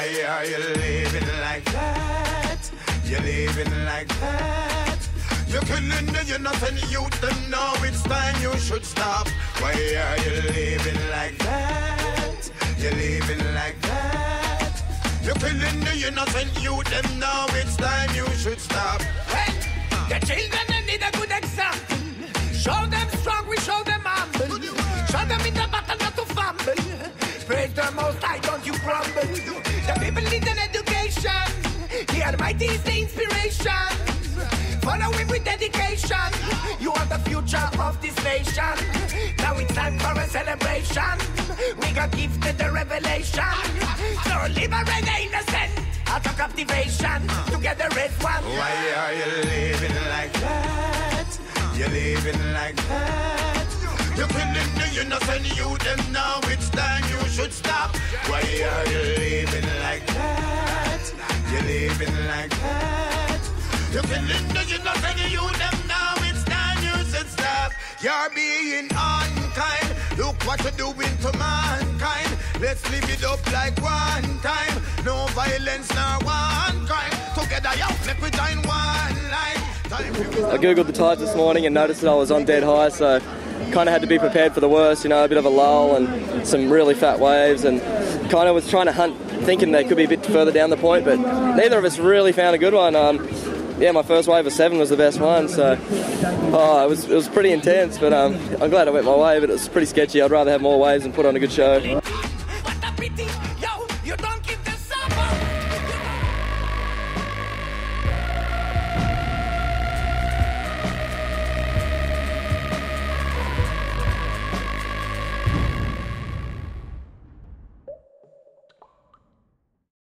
Why are you living like that? You're living like that. You're killing the innocent youth, them know it's time you should stop. Why are you living like that? You're living like that. You're killing the innocent youth, them know it's time you should stop. Hey, the children they need a good example. Show them strong, we show them humble. Show them in the battle not to fumble. Praise the Most High, don't you crumble. The people need an education. The Almighty is the inspiration. Follow him with dedication. You are the future of this nation. Now it's time for a celebration. We got gifted the revelation. So liberate the innocent out of captivation. Together as one. Why are you living like that? You're living like that. You're killing the innocent youth, them now it's time you should stop. Why are you living like that? You're living like that. You're killing the innocent youth, them now it's time you should stop. You're being unkind. Look what you're doing to mankind. Let's live it up like one time. No violence, nor one crime. Together, yo, let me join one line. I googled the tides this morning and noticed that I was on dead high, so kind of had to be prepared for the worst, you know, a bit of a lull and some really fat waves, and kind of was trying to hunt, thinking they could be a bit further down the point, but neither of us really found a good one. Yeah, my first wave of 7 was the best one, so it was pretty intense, but I'm glad it went my way, but it was pretty sketchy. I'd rather have more waves and put on a good show. What a pity, yo,